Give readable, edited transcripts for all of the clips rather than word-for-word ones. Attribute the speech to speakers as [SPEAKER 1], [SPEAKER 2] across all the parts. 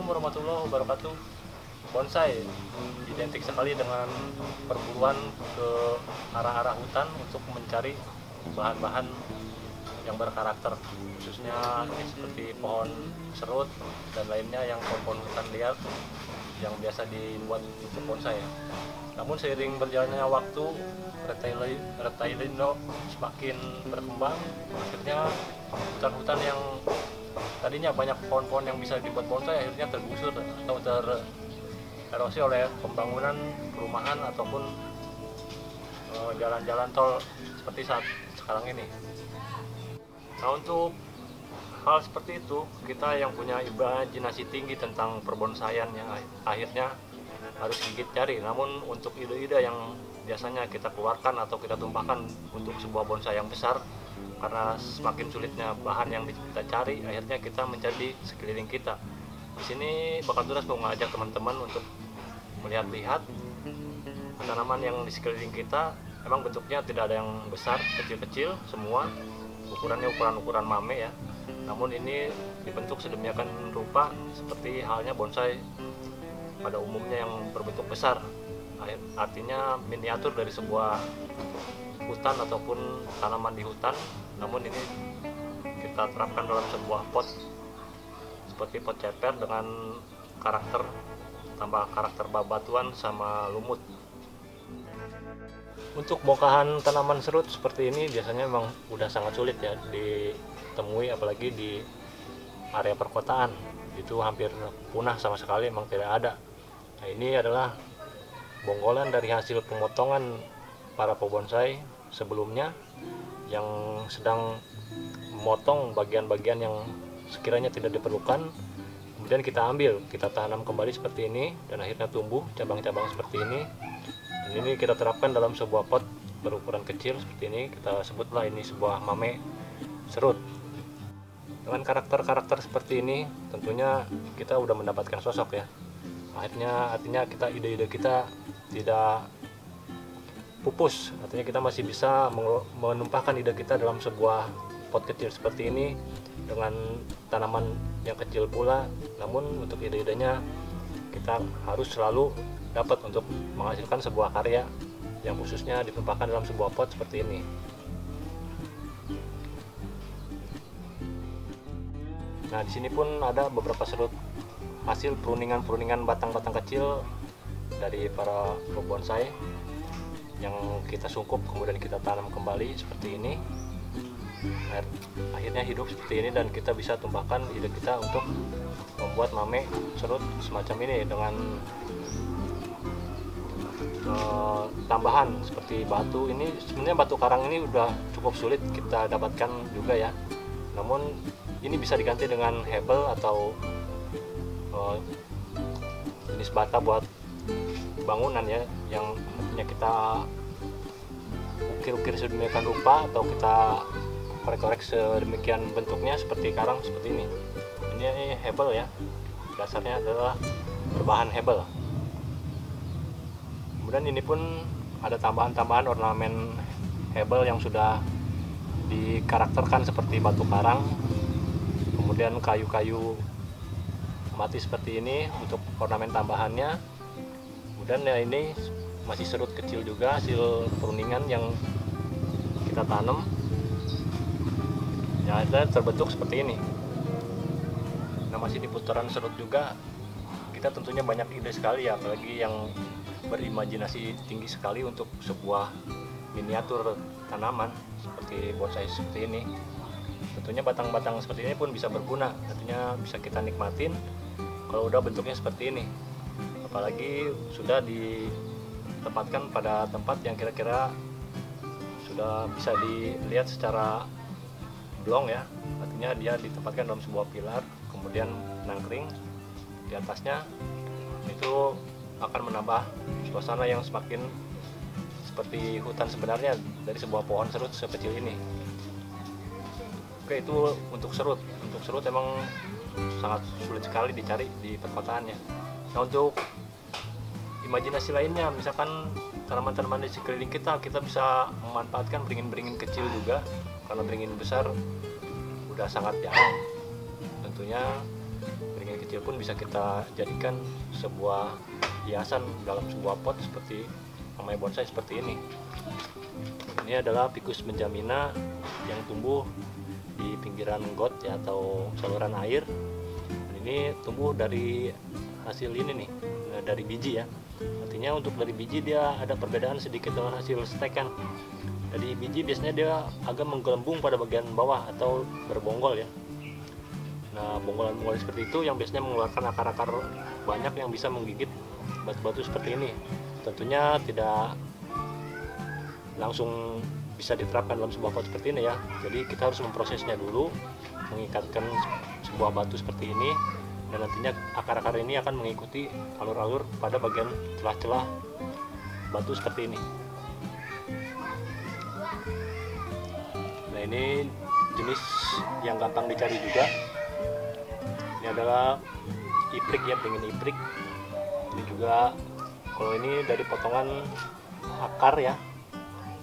[SPEAKER 1] Assalamualaikum warahmatullahi wabarakatuh. Bonsai identik sekali dengan perburuan ke arah-arah hutan untuk mencari bahan-bahan yang berkarakter, khususnya seperti pohon serut dan lainnya yang pohon hutan liar yang biasa dibuat untuk bonsai. Namun seiring berjalannya waktu, Retailindo semakin berkembang, akhirnya hutan-hutan yang tadinya banyak pohon-pohon yang bisa dibuat bonsai akhirnya tergusur atau tererosi oleh pembangunan perumahan ataupun jalan-jalan tol seperti saat sekarang ini. Nah, untuk hal seperti itu, kita yang punya imajinasi tinggi tentang perbonsaian yang akhirnya harus gigit jari. Namun untuk ide-ide yang biasanya kita keluarkan atau kita tumpahkan untuk sebuah bonsai yang besar, karena semakin sulitnya bahan yang kita cari, akhirnya kita mencari di sekeliling kita. Di sini Bakaturas mau mengajak teman-teman untuk melihat-lihat tanaman yang di sekeliling kita. Emang bentuknya tidak ada yang besar, kecil-kecil semua, ukurannya ukuran mame ya. Namun ini dibentuk sedemikian rupa seperti halnya bonsai pada umumnya yang berbentuk besar. Artinya miniatur dari sebuah hutan ataupun tanaman di hutan. Namun ini kita terapkan dalam sebuah pot seperti pot ceper dengan tambah karakter babatuan sama lumut. Untuk bongkahan tanaman serut seperti ini biasanya memang udah sangat sulit ya ditemui, apalagi di area perkotaan. Itu hampir punah sama sekali, memang tidak ada. Nah, ini adalah bonggolan dari hasil pemotongan para pebonsai sebelumnya yang sedang memotong bagian-bagian yang sekiranya tidak diperlukan. Kemudian kita ambil, kita tanam kembali seperti ini, dan akhirnya tumbuh cabang-cabang seperti ini. Dan ini kita terapkan dalam sebuah pot berukuran kecil seperti ini. Kita sebutlah ini sebuah mame serut. Dengan karakter-karakter seperti ini tentunya kita udah mendapatkan sosok ya. Artinya ide-ide kita tidak pupus, artinya kita masih bisa menumpahkan ide kita dalam sebuah pot kecil seperti ini dengan tanaman yang kecil pula. Namun untuk ide-idenya kita harus selalu dapat untuk menghasilkan sebuah karya yang khususnya ditumpahkan dalam sebuah pot seperti ini. Nah, di sini pun ada beberapa serut hasil peruningan batang-batang kecil dari para pebonsai yang kita sungkup kemudian kita tanam kembali seperti ini. Akhirnya hidup seperti ini dan kita bisa tumpahkan ide kita untuk membuat mame serut semacam ini dengan tambahan seperti batu. Ini sebenarnya batu karang ini udah cukup sulit kita dapatkan juga ya. Namun ini bisa diganti dengan hebel atau jenis bata buat bangunan ya, yang artinya kita ukir-ukir sedemikian rupa atau kita korek-korek sedemikian bentuknya seperti karang seperti ini. Ini hebel ya, dasarnya adalah berbahan hebel. Kemudian ini pun ada tambahan-tambahan ornamen hebel yang sudah dikarakterkan seperti batu karang, kemudian kayu-kayu mati seperti ini untuk ornamen tambahannya. Kemudian ya ini masih serut kecil juga hasil peruningan yang kita tanam ya, terbentuk seperti ini. Nah, masih di putaran serut juga kita tentunya banyak ide sekali ya, apalagi yang berimajinasi tinggi sekali untuk sebuah miniatur tanaman seperti bonsai seperti ini. Tentunya batang-batang seperti ini pun bisa berguna, artinya bisa kita nikmatin kalau udah bentuknya seperti ini. Apalagi sudah ditempatkan pada tempat yang kira-kira sudah bisa dilihat secara blong ya, artinya dia ditempatkan dalam sebuah pilar, kemudian nangkring di atasnya. Itu akan menambah suasana yang semakin seperti hutan sebenarnya dari sebuah pohon serut sekecil ini. Oke, itu untuk serut. Untuk serut emang sangat sulit sekali dicari di perkotaannya. Nah, untuk imajinasi lainnya, misalkan tanaman-tanaman di sekeliling kita bisa memanfaatkan beringin-beringin kecil juga, karena beringin besar udah sangat jarang. Tentunya beringin kecil kecil pun bisa kita jadikan sebuah hiasan dalam sebuah pot seperti namanya bonsai seperti ini. Ini adalah Ficus benjamina yang tumbuh di pinggiran got ya, atau saluran air. Dan ini tumbuh dari hasil ini nih, dari biji ya. Artinya untuk dari biji dia ada perbedaan sedikit dengan hasil stekan. Dari biji biasanya dia agak menggelembung pada bagian bawah atau berbonggol ya. Nah, bonggolan-bonggolan seperti itu yang biasanya mengeluarkan akar-akar banyak yang bisa menggigit batu-batu seperti ini. Tentunya tidak langsung bisa diterapkan dalam sebuah pot seperti ini ya. Jadi kita harus memprosesnya dulu, mengikatkan sebuah batu seperti ini, dan nantinya akar-akar ini akan mengikuti alur-alur pada bagian celah-celah batu seperti ini. Nah, ini jenis yang gampang dicari juga. Ini adalah iprik ya, beringin iprik. Ini juga kalau ini dari potongan akar ya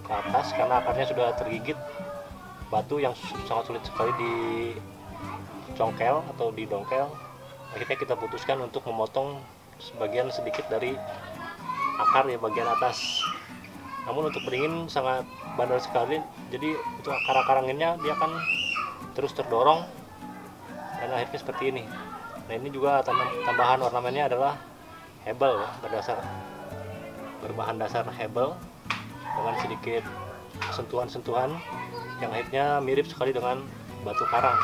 [SPEAKER 1] ke atas, karena akarnya sudah tergigit batu yang sangat sulit sekali dicongkel atau didongkel. Akhirnya kita putuskan untuk memotong sebagian sedikit dari akar ya, bagian atas. Namun untuk beringin sangat bandel sekali, jadi untuk akar-akar anginnya dia akan terus terdorong dan akhirnya seperti ini. Nah, ini juga tambahan ornamennya adalah hebel ya, berbahan dasar hebel dengan sedikit sentuhan-sentuhan yang akhirnya mirip sekali dengan batu karang.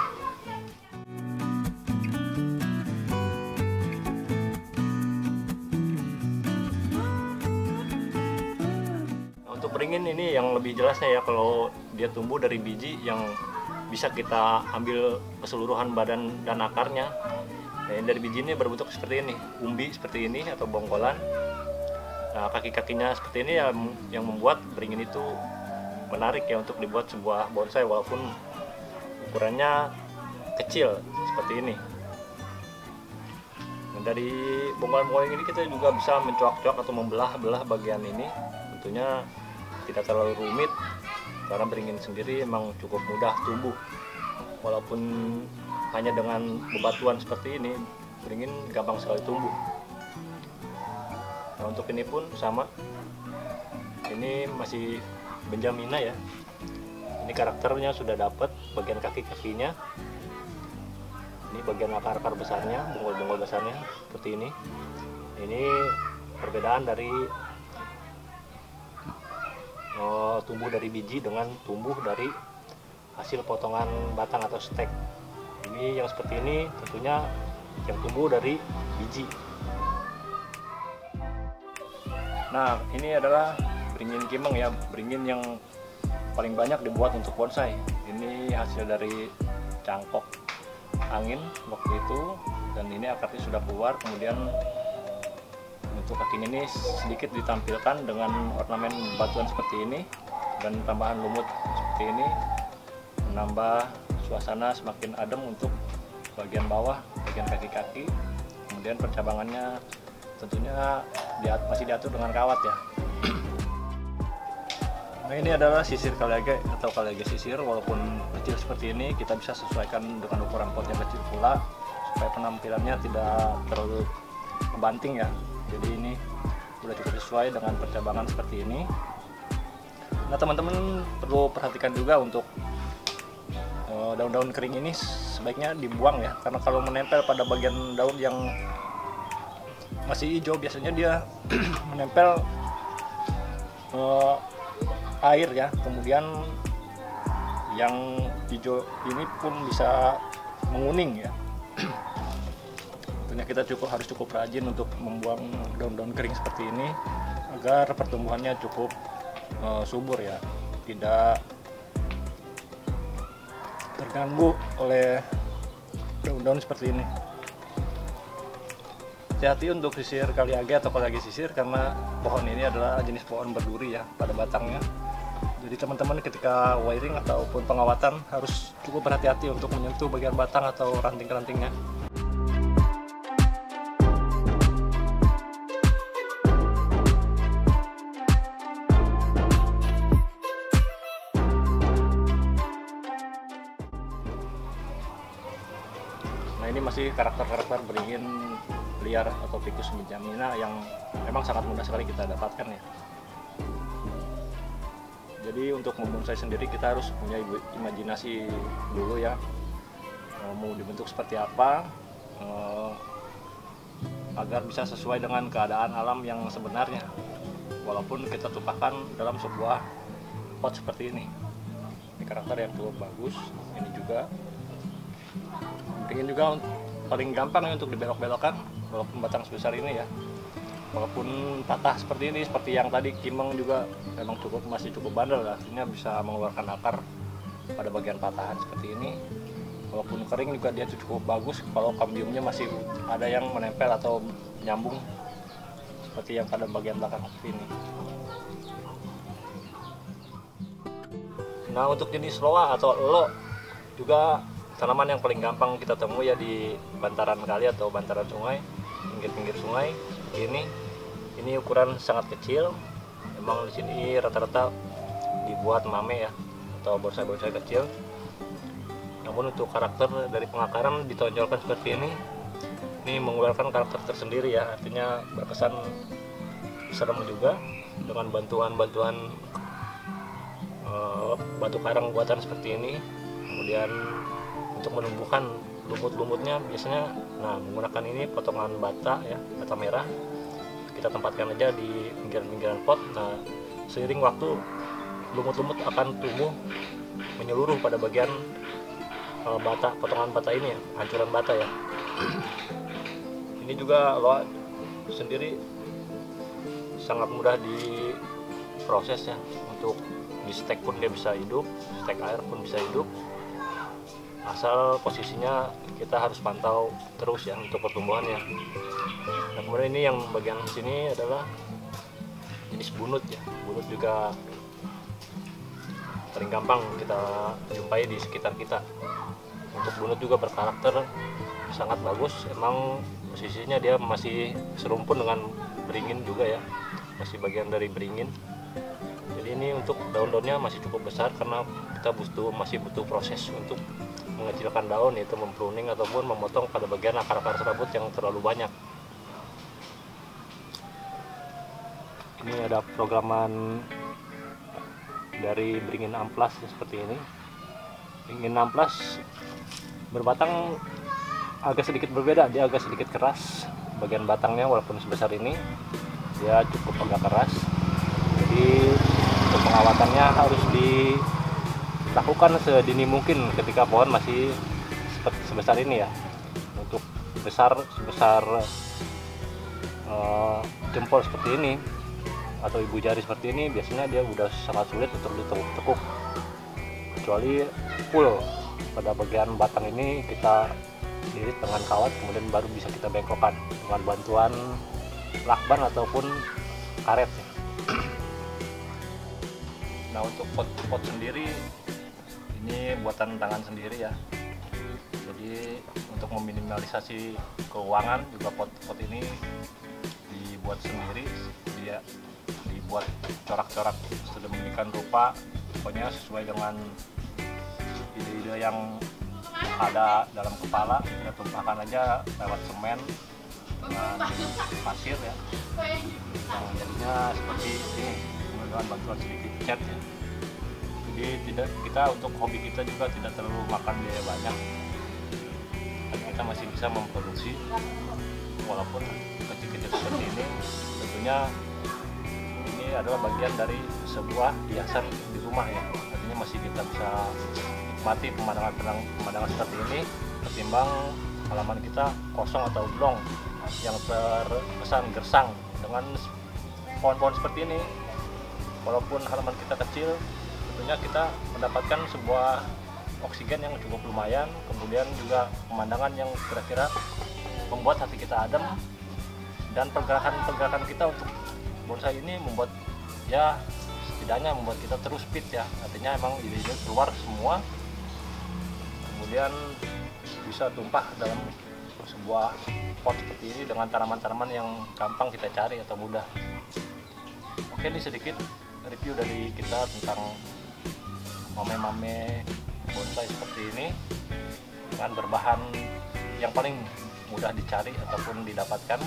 [SPEAKER 1] Nah, untuk beringin ini yang lebih jelasnya ya, kalau dia tumbuh dari biji yang bisa kita ambil keseluruhan badan dan akarnya. Nah, dari biji ini berbentuk seperti ini, umbi seperti ini atau bonggolan. Nah, kaki-kakinya seperti ini yang membuat beringin itu menarik ya untuk dibuat sebuah bonsai walaupun ukurannya kecil seperti ini. Nah, dari bonggolan-bonggolan ini kita juga bisa mencoak-coak atau membelah-belah bagian ini. Tentunya tidak terlalu rumit karena beringin sendiri memang cukup mudah tumbuh. Walaupun hanya dengan bebatuan seperti ini, beringin gampang sekali tumbuh. Nah, untuk ini pun sama, ini masih benjamina ya. Ini karakternya sudah dapat, bagian kaki-kakinya, ini bagian akar-akar besarnya, bonggol-bonggol besarnya seperti ini. Ini perbedaan dari tumbuh dari biji dengan tumbuh dari hasil potongan batang atau stek. Ini yang seperti ini tentunya yang tumbuh dari biji. Nah, ini adalah beringin kimeng ya, beringin yang paling banyak dibuat untuk bonsai. Ini hasil dari cangkok angin waktu itu, dan ini akarnya sudah keluar. Kemudian untuk kakinya ini sedikit ditampilkan dengan ornamen batuan seperti ini dan tambahan lumut seperti ini, menambah suasana semakin adem untuk bagian bawah, bagian kaki-kaki. Kemudian percabangannya tentunya masih diatur dengan kawat ya. Nah, ini adalah sisir kaliage atau kaliage sisir. Walaupun kecil seperti ini, kita bisa sesuaikan dengan ukuran pot yang kecil pula supaya penampilannya tidak terlalu membanting ya. Jadi ini sudah cukup sesuai dengan percabangan seperti ini. Nah, teman-teman perlu perhatikan juga untuk daun-daun kering ini sebaiknya dibuang ya, karena kalau menempel pada bagian daun yang masih hijau biasanya dia menempel air ya. Kemudian yang hijau ini pun bisa menguning ya. Tentunya kita harus cukup rajin untuk membuang daun-daun kering seperti ini agar pertumbuhannya cukup subur ya, tidak terganggu oleh daun-daun seperti ini. Hati-hati untuk sisir kaliage atau kaliage sisir, karena pohon ini adalah jenis pohon berduri ya pada batangnya. Jadi teman-teman ketika wiring ataupun pengawatan harus cukup berhati-hati untuk menyentuh bagian batang atau ranting-rantingnya. Nah, ini masih karakter-karakter beringin liar atau Ficus benjamina yang memang sangat mudah sekali kita dapatkan ya. Jadi untuk membonsai sendiri kita harus punya imajinasi dulu ya, mau dibentuk seperti apa agar bisa sesuai dengan keadaan alam yang sebenarnya, walaupun kita tumpahkan dalam sebuah pot seperti ini. Ini karakter yang cukup bagus. Ini juga beringin juga paling gampang ya untuk dibelok-belokkan, walaupun batang sebesar ini ya. Walaupun patah seperti ini, seperti yang tadi Kimeng juga memang masih cukup bandel, artinya bisa mengeluarkan akar pada bagian patahan seperti ini. Walaupun kering juga dia cukup bagus kalau kambiumnya masih ada yang menempel atau nyambung seperti yang pada bagian belakang seperti ini. Nah, untuk jenis loa atau elo juga tanaman yang paling gampang kita temui ya di bantaran kali atau bantaran sungai, pinggir-pinggir sungai. Ini ukuran sangat kecil. Memang di sini rata-rata dibuat mame ya atau bonsai-bonsai kecil. Namun untuk karakter dari pengakaran ditonjolkan seperti ini mengeluarkan karakter tersendiri ya. Artinya berkesan serem juga dengan bantuan-bantuan batu karang buatan seperti ini. Kemudian untuk menumbuhkan lumut-lumutnya biasanya menggunakan ini potongan bata ya, bata merah. Kita tempatkan aja di pinggiran-pinggiran pot. Nah, seiring waktu lumut-lumut akan tumbuh menyeluruh pada bagian bata, potongan bata ini ya, hancuran bata ya. Ini juga loa sendiri sangat mudah diproses ya. Untuk di stek pun dia bisa hidup, stek air pun bisa hidup. Asal posisinya kita harus pantau terus ya untuk pertumbuhannya. Nah, kemudian ini yang bagian sini adalah jenis bunut ya. Bunut juga paling gampang kita jumpai di sekitar kita. Untuk bunut juga berkarakter sangat bagus. Emang posisinya dia masih serumpun dengan beringin juga ya, masih bagian dari beringin. Jadi ini untuk daun-daunnya masih cukup besar karena kita masih butuh proses untuk mengecilkan daun, yaitu mempruning ataupun memotong pada bagian akar-akar serabut yang terlalu banyak. Ini ada programan dari beringin amplas seperti ini. Beringin amplas berbatang agak sedikit berbeda, dia agak sedikit keras. Bagian batangnya walaupun sebesar ini dia cukup agak keras. Jadi untuk pengawatannya harus dilakukan sedini mungkin ketika pohon masih sebesar ini ya. Untuk sebesar jempol seperti ini atau ibu jari seperti ini biasanya dia udah sangat sulit untuk ditekuk, kecuali full pada bagian batang ini kita lilit dengan kawat, kemudian baru bisa kita bengkokkan dengan bantuan lakban ataupun karet ya. Nah, untuk pot sendiri ini buatan tangan sendiri ya. Jadi untuk meminimalisasi keuangan juga pot ini dibuat sendiri, dia dibuat corak-corak sedemikian rupa, pokoknya sesuai dengan ide-ide yang ada dalam kepala. Kita tumpahkan aja lewat semen dengan pasir ya, yang jadinya seperti ini dengan bantuan sedikit cat ya. Jadi kita untuk hobi kita juga tidak terlalu makan biaya banyak, dan kita masih bisa memproduksi walaupun kecil-kecil seperti ini. Tentunya ini adalah bagian dari sebuah hiasan di rumah ya, artinya masih kita bisa nikmati pemandangan seperti ini ketimbang halaman kita kosong atau blong yang terkesan gersang. Dengan pohon-pohon seperti ini, walaupun halaman kita kecil, tentunya kita mendapatkan sebuah oksigen yang cukup lumayan, kemudian juga pemandangan yang kira-kira membuat hati kita adem, dan pergerakan kita untuk bonsai ini membuat ya setidaknya membuat kita terus fit ya, artinya emang ide-ide keluar semua, kemudian bisa tumpah dalam sebuah pot seperti ini dengan tanaman-tanaman yang gampang kita cari atau mudah. Oke, ini sedikit review dari kita tentang mame-mame bonsai seperti ini dengan berbahan yang paling mudah dicari ataupun didapatkan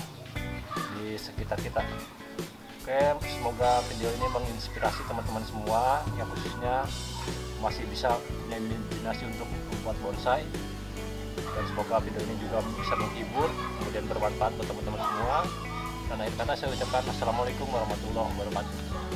[SPEAKER 1] di sekitar kita. Oke, semoga video ini menginspirasi teman-teman semua yang khususnya masih bisa punya imajinasi untuk membuat bonsai, dan semoga video ini juga bisa menghibur kemudian bermanfaat buat teman-teman semua. Dan akhir kata saya ucapkan assalamualaikum warahmatullahi wabarakatuh.